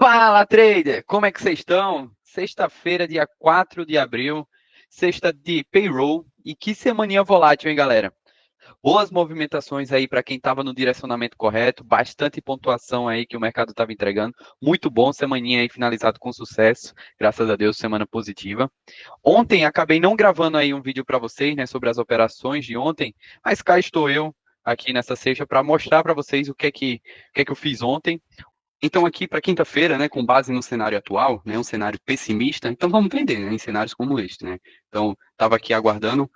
Fala, trader! Como é que vocês estão? Sexta-feira, dia 4 de abril, sexta de payroll. E que semaninha volátil, hein, galera? Boas movimentações aí para quem estava no direcionamento correto, bastante pontuação aí que o mercado estava entregando. Muito bom, semaninha aí finalizado com sucesso, graças a Deus, semana positiva. Ontem acabei não gravando aí um vídeo para vocês, né, sobre as operações de ontem, mas cá estou eu aqui nessa sexta para mostrar para vocês o que é que eu fiz ontem. Então, aqui para quinta-feira, né, com base no cenário atual, né, um cenário pessimista, então vamos vender, né, em cenários como este, né? Então, estava aqui aguardando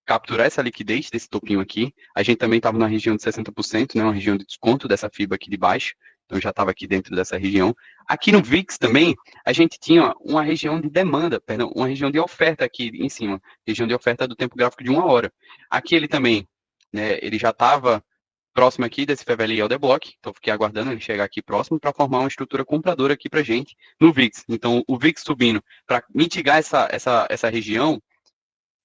capturar essa liquidez desse topinho aqui. A gente também estava na região de 60%, né, uma região de desconto dessa FIBA aqui de baixo. Então, já estava aqui dentro dessa região. Aqui no VIX também, a gente tinha uma região de demanda, perdão, uma região de oferta aqui em cima, região de oferta do tempo gráfico de 1 hora. Aqui ele também, né, ele já estava próximo aqui desse FVLI Elder Block, então fiquei aguardando ele chegar aqui próximo para formar uma estrutura compradora aqui para gente no VIX. Então, o VIX subindo para mitigar essa região,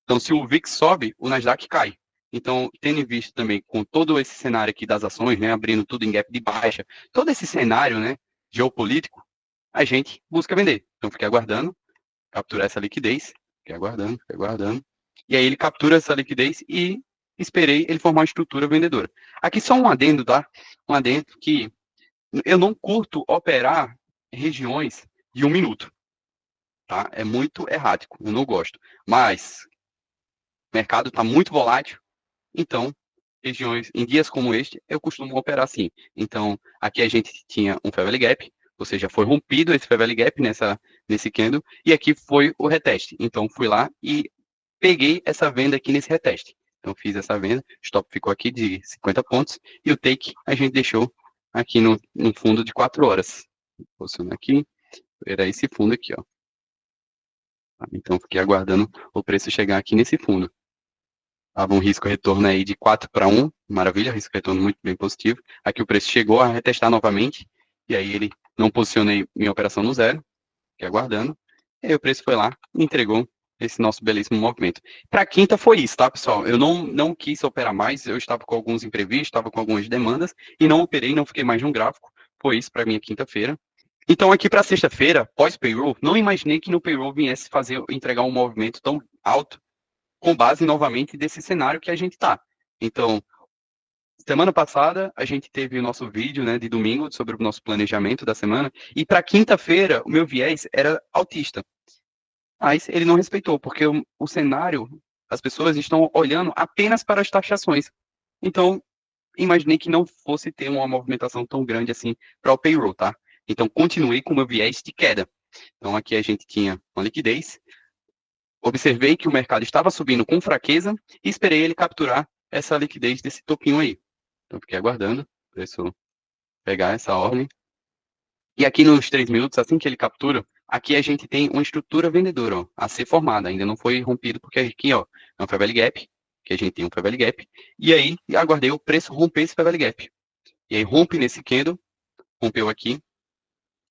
então se o VIX sobe, o Nasdaq cai. Então, tendo em vista também com todo esse cenário aqui das ações, né, abrindo tudo em gap de baixa, todo esse cenário, né, geopolítico, a gente busca vender. Então, fiquei aguardando, capturar essa liquidez, fiquei aguardando, e aí ele captura essa liquidez e esperei ele formar uma estrutura vendedora. Aqui só um adendo, tá? Um adendo que eu não curto operar regiões de 1 minuto, tá? É muito errático, eu não gosto. Mas o mercado está muito volátil, então regiões em dias como este eu costumo operar assim. Então aqui a gente tinha um fair value gap, ou seja, foi rompido esse fair value gap nesse candle e aqui foi o reteste. Então fui lá e peguei essa venda aqui nesse reteste. Então fiz essa venda, o stop ficou aqui de 50 pontos e o take a gente deixou aqui no fundo de 4 horas. Vou posicionar aqui, era esse fundo aqui, ó. Então fiquei aguardando o preço chegar aqui nesse fundo. Tava um risco retorno aí de 4 para 1, maravilha, risco retorno muito bem positivo. Aqui o preço chegou a retestar novamente, e aí ele não posicionei minha operação no zero, fiquei aguardando. E aí o preço foi lá e entregou esse nosso belíssimo movimento. Para quinta foi isso, tá, pessoal? Eu não quis operar mais, eu estava com alguns imprevistos, estava com algumas demandas, e não operei, não fiquei mais no gráfico. Foi isso para minha quinta-feira. Então, aqui para sexta-feira, pós-payroll, não imaginei que no payroll viesse entregar um movimento tão alto com base novamente desse cenário que a gente está. Então, semana passada a gente teve o nosso vídeo, né, de domingo sobre o nosso planejamento da semana e para quinta-feira o meu viés era altista, mas ele não respeitou porque o cenário, as pessoas estão olhando apenas para as taxações. Então, imaginei que não fosse ter uma movimentação tão grande assim para o payroll, tá? Então, continuei com o meu viés de queda. Então, aqui a gente tinha uma liquidez. Observei que o mercado estava subindo com fraqueza e esperei ele capturar essa liquidez desse topinho aí. Então, fiquei aguardando o preço pegar essa ordem. E aqui nos 3 minutos, assim que ele captura, aqui a gente tem uma estrutura vendedora ó, a ser formada. Ainda não foi rompido, porque aqui ó, é um fair value gap, que a gente tem um fair value gap. E aí, aguardei o preço romper esse fair value gap. E aí, rompe nesse candle, rompeu aqui.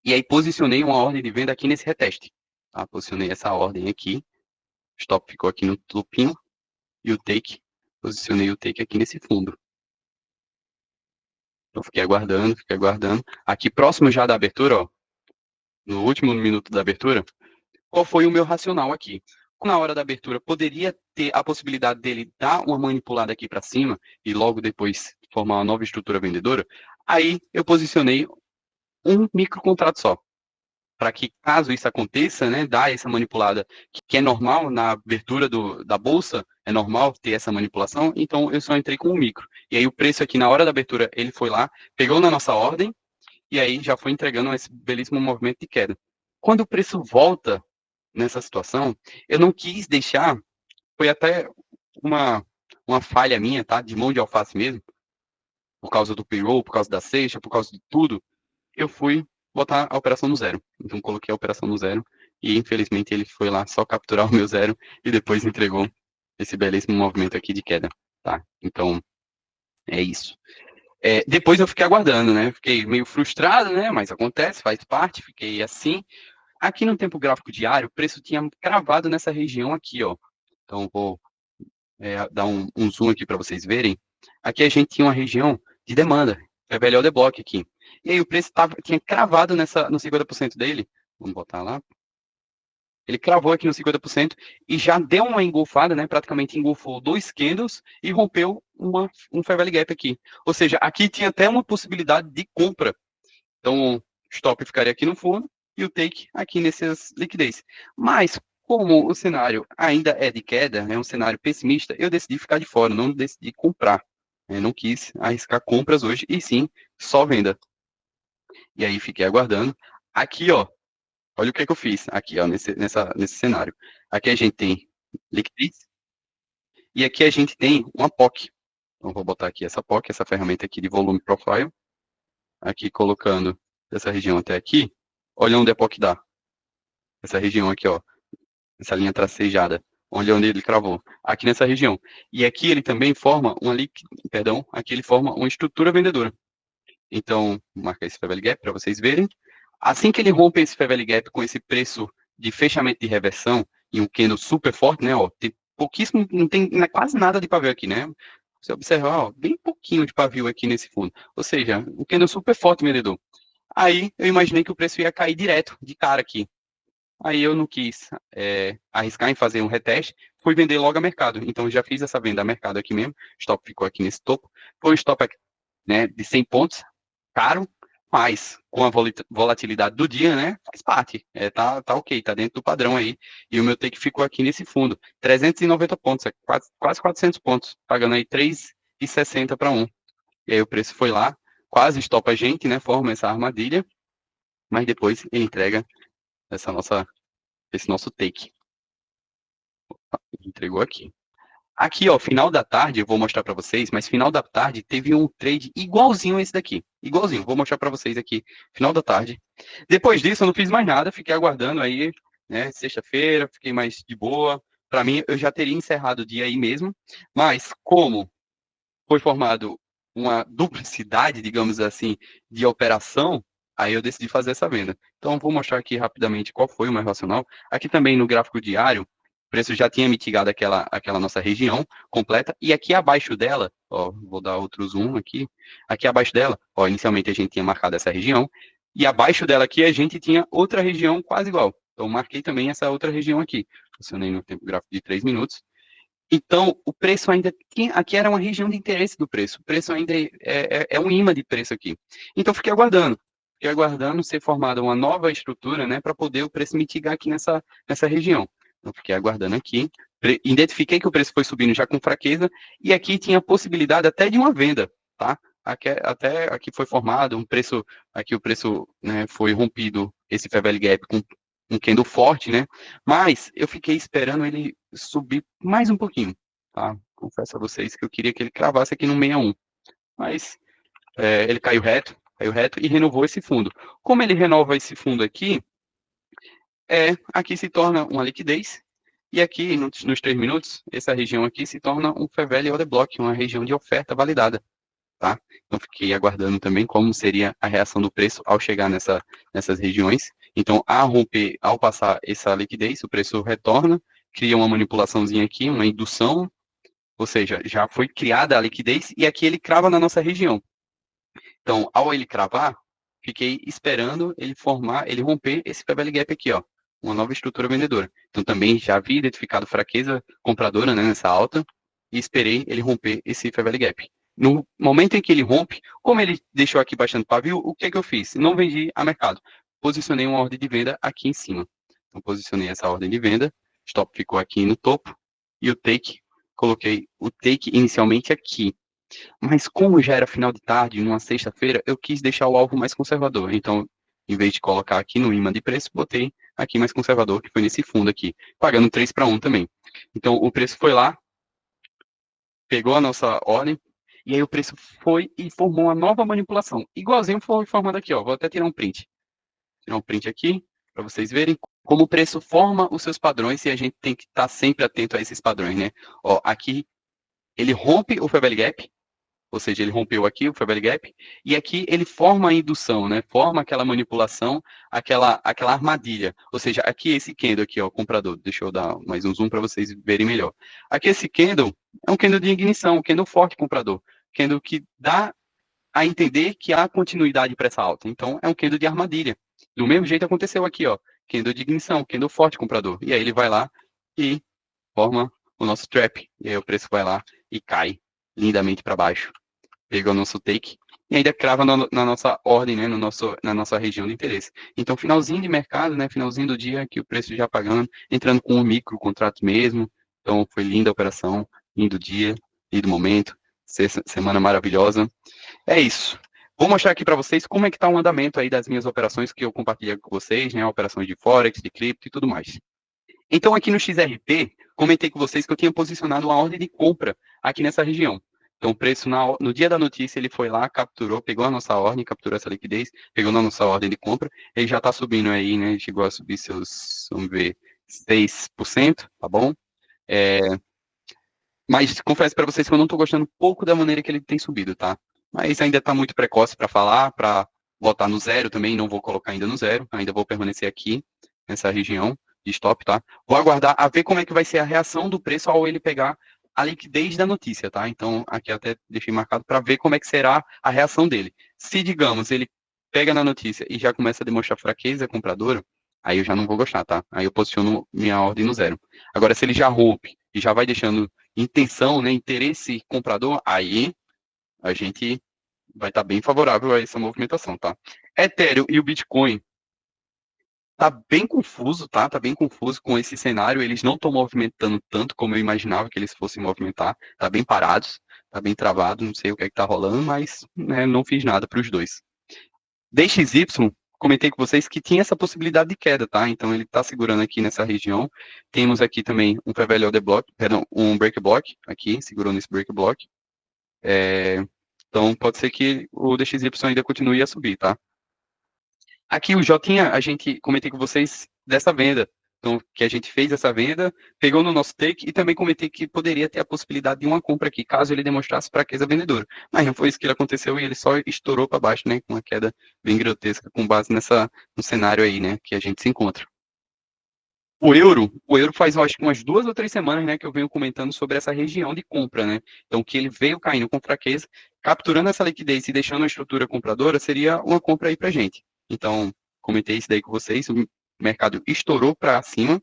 E aí, posicionei uma ordem de venda aqui nesse reteste. Tá? Posicionei essa ordem aqui. Stop ficou aqui no topinho. E o take, posicionei o take aqui nesse fundo. Então fiquei aguardando, fiquei aguardando. Aqui próximo já da abertura, ó, no último minuto da abertura, qual foi o meu racional aqui? Na hora da abertura, poderia ter a possibilidade dele dar uma manipulada aqui para cima e logo depois formar uma nova estrutura vendedora. Aí eu posicionei um micro contrato só. Para que, caso isso aconteça, né, dar essa manipulada, que é normal na abertura da bolsa, é normal ter essa manipulação, então eu só entrei com o micro. E aí o preço aqui, na hora da abertura, ele foi lá, pegou na nossa ordem, e aí já foi entregando esse belíssimo movimento de queda. Quando o preço volta nessa situação, eu não quis deixar, foi até uma falha minha, tá, de mão de alface mesmo, por causa do payroll, por causa da sexta, por causa de tudo, eu fui botar a operação no zero. Então coloquei a operação no zero e infelizmente ele foi lá só capturar o meu zero e depois entregou esse belíssimo movimento aqui de queda, tá? Então é isso. Depois eu fiquei aguardando, né? Fiquei meio frustrado, né? Mas acontece, faz parte, fiquei assim. Aqui no tempo gráfico diário, o preço tinha cravado nessa região aqui, ó. Então vou dar um zoom aqui para vocês verem. Aqui a gente tinha uma região de demanda, é velho the block aqui. E aí o preço tinha cravado no 50% dele. Vamos botar lá. Ele cravou aqui no 50% e já deu uma engolfada, né? Praticamente engolfou 2 candles e rompeu um fair value gap aqui. Ou seja, aqui tinha até uma possibilidade de compra. Então, o stop ficaria aqui no fundo e o take aqui nessas liquidez. Mas, como o cenário ainda é de queda, é um cenário pessimista, eu decidi ficar de fora, não decidi comprar. Eu não quis arriscar compras hoje, e sim, só venda. E aí fiquei aguardando. Aqui, ó, olha o que, é que eu fiz aqui, ó, nesse cenário. Aqui a gente tem liquidez e aqui a gente tem uma POC. Então, vou botar aqui essa POC, essa ferramenta aqui de volume profile. Aqui colocando dessa região até aqui. Olha onde a POC dá. Essa região aqui, ó. Essa linha tracejada. Onde ele cravou. Aqui nessa região. E aqui ele também forma aqui ele forma uma estrutura vendedora. Então, vou marcar esse fair value gap para vocês verem. Assim que ele rompe esse fair value gap com esse preço de fechamento de reversão e um candle super forte, né? Ó, tem pouquíssimo, não tem quase nada de pavio aqui, né? Você observar, ó, bem pouquinho de pavio aqui nesse fundo. Ou seja, um candle super forte, vendedor. Aí eu imaginei que o preço ia cair direto, de cara aqui. Aí eu não quis arriscar em fazer um reteste, fui vender logo a mercado. Então já fiz essa venda a mercado aqui mesmo. Stop ficou aqui nesse topo. Foi um stop, né, de 100 pontos, caro, mas com a volatilidade do dia, né, faz parte. Tá ok, tá dentro do padrão aí. E o meu take ficou aqui nesse fundo, 390 pontos, quase 400 pontos, pagando aí 3,60 para 1. E aí o preço foi lá, quase estopa a gente, né, forma essa armadilha, mas depois ele entrega esse nosso take. Entregou aqui. Aqui, ó, final da tarde, eu vou mostrar para vocês, mas final da tarde teve um trade igualzinho a esse daqui. Igualzinho, vou mostrar para vocês aqui, final da tarde. Depois disso, eu não fiz mais nada, fiquei aguardando aí, né, sexta-feira, fiquei mais de boa. Para mim, eu já teria encerrado o dia aí mesmo, mas como foi formado uma duplicidade, digamos assim, de operação, aí eu decidi fazer essa venda. Então, vou mostrar aqui rapidamente qual foi o mais racional. Aqui também no gráfico diário, o preço já tinha mitigado aquela nossa região completa, e aqui abaixo dela, ó, vou dar outro zoom aqui abaixo dela, ó, inicialmente a gente tinha marcado essa região, e abaixo dela aqui a gente tinha outra região quase igual. Então, marquei também essa outra região aqui. Funcionei no tempo gráfico de 3 minutos. Então, o preço ainda tinha, aqui era uma região de interesse do preço. O preço ainda é um imã de preço aqui. Então, fiquei aguardando ser formada uma nova estrutura, né, para poder o preço mitigar aqui nessa região. Então, fiquei aguardando aqui. Identifiquei que o preço foi subindo já com fraqueza e aqui tinha a possibilidade até de uma venda, tá? Até aqui foi formado um preço, aqui o preço, né, foi rompido esse fair value gap com um candle forte, né? Mas eu fiquei esperando ele subir mais um pouquinho, tá? Confesso a vocês que eu queria que ele cravasse aqui no 61, mas ele caiu reto e renovou esse fundo. Como ele renova esse fundo aqui, aqui se torna uma liquidez, e aqui, nos 3 minutos, essa região aqui se torna um fair value order block, uma região de oferta validada, tá? Então, fiquei aguardando também como seria a reação do preço ao chegar nessas regiões. Então, ao passar essa liquidez, o preço retorna, cria uma manipulaçãozinha aqui, uma indução, ou seja, já foi criada a liquidez e aqui ele crava na nossa região. Então, ao ele cravar, fiquei esperando ele romper esse fair value gap aqui, ó, uma nova estrutura vendedora. Então, também já havia identificado fraqueza compradora, né, nessa alta e esperei ele romper esse fair value gap. No momento em que ele rompe, como ele deixou aqui bastante pavio, o que é que eu fiz? Não vendi a mercado. Posicionei uma ordem de venda aqui em cima. Então, posicionei essa ordem de venda, stop ficou aqui no topo, e o take, coloquei o take inicialmente aqui. Mas como já era final de tarde, numa sexta-feira, eu quis deixar o alvo mais conservador. Então, em vez de colocar aqui no imã de preço, botei aqui mais conservador, que foi nesse fundo aqui, pagando 3 para 1 também. Então, o preço foi lá, pegou a nossa ordem, e aí o preço foi e formou uma nova manipulação. Igualzinho foi formado aqui, ó. Vou até tirar um print. Tirar um print aqui, para vocês verem como o preço forma os seus padrões, e a gente tem que estar sempre atento a esses padrões, né? Ó, aqui, ele rompe o fair value gap, ou seja, ele rompeu aqui o fair value gap, e aqui ele forma a indução, né? Forma aquela manipulação, aquela armadilha. Ou seja, aqui esse candle aqui, ó, comprador. Deixa eu dar mais um zoom para vocês verem melhor. Aqui esse candle é um candle de ignição, um candle forte comprador. Candle que dá a entender que há continuidade para essa alta. Então, é um candle de armadilha. Do mesmo jeito aconteceu aqui, ó, candle de ignição, candle forte comprador. E aí ele vai lá e forma o nosso trap. E aí o preço vai lá e cai lindamente para baixo. Pega o nosso take e ainda crava na nossa ordem, né, na nossa região de interesse. Então, finalzinho de mercado, né, finalzinho do dia, que o preço já pagando, entrando com um micro contrato mesmo. Então, foi linda a operação, lindo dia, lindo momento, semana maravilhosa. É isso. Vou mostrar aqui para vocês como é que está o andamento aí das minhas operações que eu compartilhei com vocês, né, operações de Forex, de cripto e tudo mais. Então, aqui no XRP, comentei com vocês que eu tinha posicionado uma ordem de compra aqui nessa região. Então, o preço no dia da notícia, ele foi lá, capturou, pegou a nossa ordem, capturou essa liquidez, pegou na nossa ordem de compra, ele já está subindo aí, né? Chegou a subir seus, vamos ver, 6%, tá bom? Mas confesso para vocês que eu não estou gostando um pouco da maneira que ele tem subido, tá? Mas ainda está muito precoce para falar, para botar no zero também, não vou colocar ainda no zero, ainda vou permanecer aqui, nessa região de stop, tá? Vou aguardar a ver como é que vai ser a reação do preço ao ele pegar a liquidez da notícia, tá? Então, aqui até deixei marcado para ver como é que será a reação dele. Se, digamos, ele pega na notícia e já começa a demonstrar fraqueza compradora, aí eu já não vou gostar, tá? Aí eu posiciono minha ordem no zero. Agora, se ele já rompe e já vai deixando intenção, né, interesse comprador, aí a gente vai estar bem favorável a essa movimentação, tá? Ethereum e o Bitcoin tá bem confuso, tá? Tá bem confuso com esse cenário. Eles não estão movimentando tanto como eu imaginava que eles fossem movimentar. Tá bem parados, tá bem travado. Não sei o que é que tá rolando, mas né, não fiz nada para os dois. DXY, comentei com vocês que tinha essa possibilidade de queda, tá? Então ele está segurando aqui nessa região. Temos aqui também um PVL block, perdão, um break block aqui, segurou nesse break block. Então pode ser que o DXY ainda continue a subir, tá? Aqui o Jotinha, a gente comentei com vocês dessa venda. Então, que a gente fez essa venda, pegou no nosso take e também comentei que poderia ter a possibilidade de uma compra aqui, caso ele demonstrasse fraqueza vendedora. Mas não foi isso que aconteceu e ele só estourou para baixo, né, com uma queda bem grotesca, com base no cenário aí, né, que a gente se encontra. O euro faz, eu acho que umas 2 ou 3 semanas, né, que eu venho comentando sobre essa região de compra, né? Então, que ele veio caindo com fraqueza, capturando essa liquidez e deixando a estrutura compradora, seria uma compra aí pra gente. Então, comentei isso daí com vocês, o mercado estourou para cima,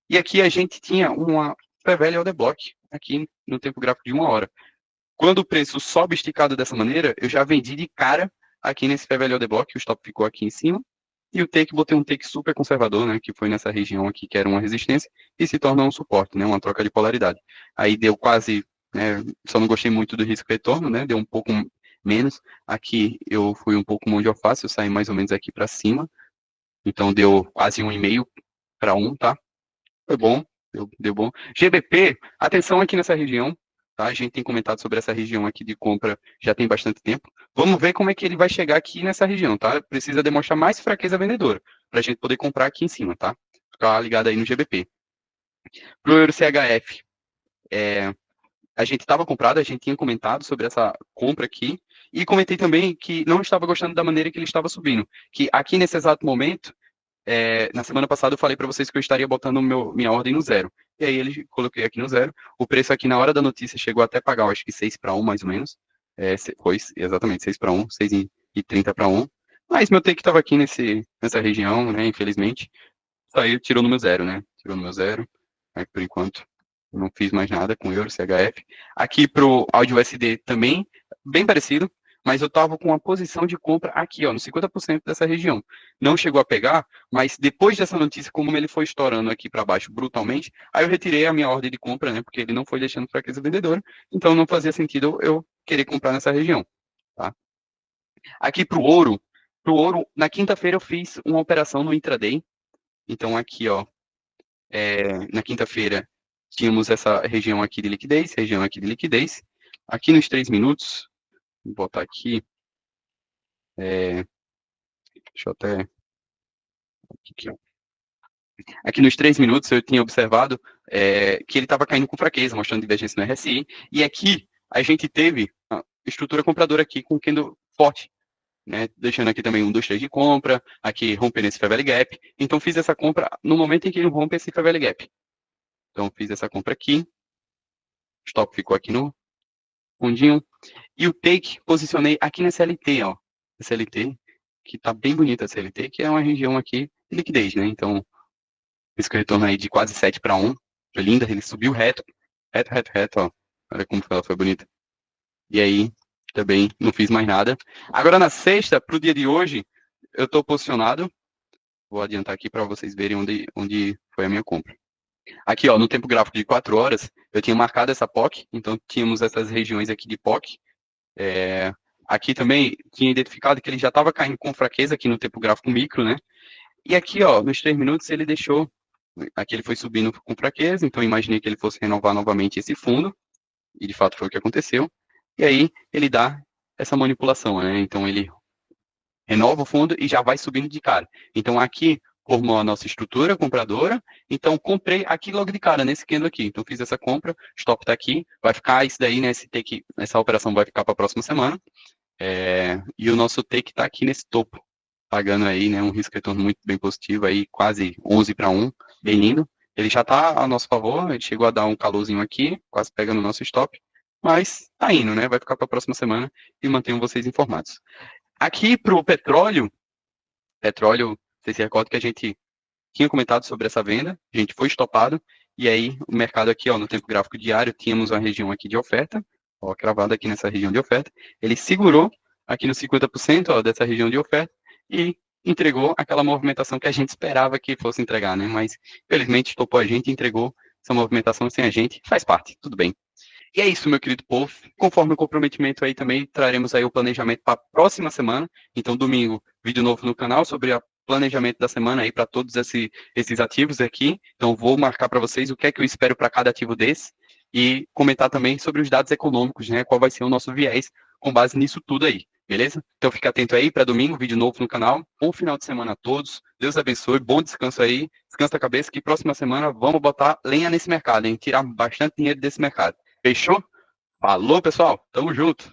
e aqui a gente tinha uma pré-velha order block, aqui no tempo gráfico de 1 hora. Quando o preço sobe esticado dessa maneira, eu já vendi de cara aqui nesse pré-velha order block, o stop ficou aqui em cima, e o take, botei um take super conservador, né, que foi nessa região aqui, que era uma resistência, e se torna um suporte, né, uma troca de polaridade. Aí deu quase, né, só não gostei muito do risco-retorno, né, deu um pouco menos. Aqui eu fui um pouco mão de alface, eu saí mais ou menos aqui para cima, então deu quase 1,5 para 1, tá? Foi bom, deu bom. GBP, atenção aqui nessa região, tá? A gente tem comentado sobre essa região aqui de compra já tem bastante tempo. Vamos ver como é que ele vai chegar aqui nessa região, tá? Precisa demonstrar mais fraqueza vendedora para a gente poder comprar aqui em cima, tá? Ficar ligado aí no GBP. Pro Euro CHF, a gente estava comprado, a gente tinha comentado sobre essa compra aqui e comentei também que não estava gostando da maneira que ele estava subindo, que aqui nesse exato momento na semana passada eu falei para vocês que eu estaria botando minha ordem no zero. E aí ele coloquei aqui no zero. O preço aqui na hora da notícia chegou até pagar, eu acho que 6 para 1 mais ou menos. Foi exatamente 6 para 1, 6,30 para 1. Mas meu take estava aqui nessa região, né? Infelizmente. Saiu, tirou no meu zero, né? Tirou no meu zero. Aí, por enquanto, não fiz mais nada com Euro, CHF. Aqui pro áudio USD também, bem parecido, mas eu estava com uma posição de compra aqui, ó, no 50% dessa região. Não chegou a pegar, mas depois dessa notícia, como ele foi estourando aqui para baixo brutalmente, aí eu retirei a minha ordem de compra, né? Porque ele não foi deixando fraqueza vendedora, então não fazia sentido eu querer comprar nessa região, tá? Aqui pro ouro, na quinta-feira eu fiz uma operação no intraday. Então aqui, ó, na quinta-feira, tínhamos essa região aqui de liquidez, região aqui de liquidez. Aqui nos 3 minutos, vou botar aqui, deixa eu até. Aqui, ó. Aqui nos 3 minutos eu tinha observado que ele estava caindo com fraqueza, mostrando divergência no RSI. E aqui a gente teve a estrutura compradora aqui com candle forte, né? Deixando aqui também 1, 2, 3 de compra, aqui rompendo esse fair value gap. Então fiz essa compra no momento em que ele rompe esse fair value gap. Então fiz essa compra aqui, o stop ficou aqui no fundinho. E o take, posicionei aqui na CLT, ó. CLT, que tá bem bonita a CLT, que é uma região aqui de liquidez, né? Então, risco retorno aí de quase 7 para 1. Foi linda, ele subiu reto, reto, ó. Olha como ela foi bonita. E aí, também não fiz mais nada. Agora, na sexta, pro dia de hoje, eu tô posicionado. Vou adiantar aqui para vocês verem onde foi a minha compra. Aqui, ó, no tempo gráfico de 4 horas, eu tinha marcado essa POC, então tínhamos essas regiões aqui de POC. Aqui também tinha identificado que ele já estava caindo com fraqueza aqui no tempo gráfico micro, né? E aqui, ó, nos 3 minutos ele deixou, aqui ele foi subindo com fraqueza, então imaginei que ele fosse renovar novamente esse fundo, e de fato foi o que aconteceu. E aí ele dá essa manipulação, né? Então ele renova o fundo e já vai subindo de cara. Então aqui formou a nossa estrutura compradora, então comprei aqui logo de cara, nesse candle aqui. Então fiz essa compra, stop tá aqui, vai ficar isso daí, né? Essa operação vai ficar para a próxima semana. E o nosso take está aqui nesse topo, pagando aí, né, um risco retorno muito bem positivo, aí quase 11 para 1, bem lindo. Ele já está a nosso favor, ele chegou a dar um calorzinho aqui, quase pegando o nosso stop, mas tá indo, né, vai ficar para a próxima semana e mantenho vocês informados. Aqui para o petróleo, vocês se recordam que a gente tinha comentado sobre essa venda, a gente foi estopado, e aí o mercado aqui, ó, no tempo gráfico diário, tínhamos uma região aqui de oferta, ó, cravada aqui nessa região de oferta, ele segurou aqui no 50%, ó, dessa região de oferta, e entregou aquela movimentação que a gente esperava que fosse entregar, né, mas felizmente estopou a gente e entregou essa movimentação sem a gente, faz parte, tudo bem. E é isso, meu querido povo. Conforme o comprometimento aí também, traremos aí o planejamento para a próxima semana. Então, domingo, vídeo novo no canal sobre o planejamento da semana aí para todos esses ativos aqui. Então, vou marcar para vocês o que é que eu espero para cada ativo desse e comentar também sobre os dados econômicos, né? Qual vai ser o nosso viés com base nisso tudo aí, beleza? Então, fica atento aí para domingo, vídeo novo no canal. Bom final de semana a todos. Deus abençoe, bom descanso aí. Descansa a cabeça que próxima semana vamos botar lenha nesse mercado, hein? Tirar bastante dinheiro desse mercado. Fechou? Falou, pessoal. Tamo junto.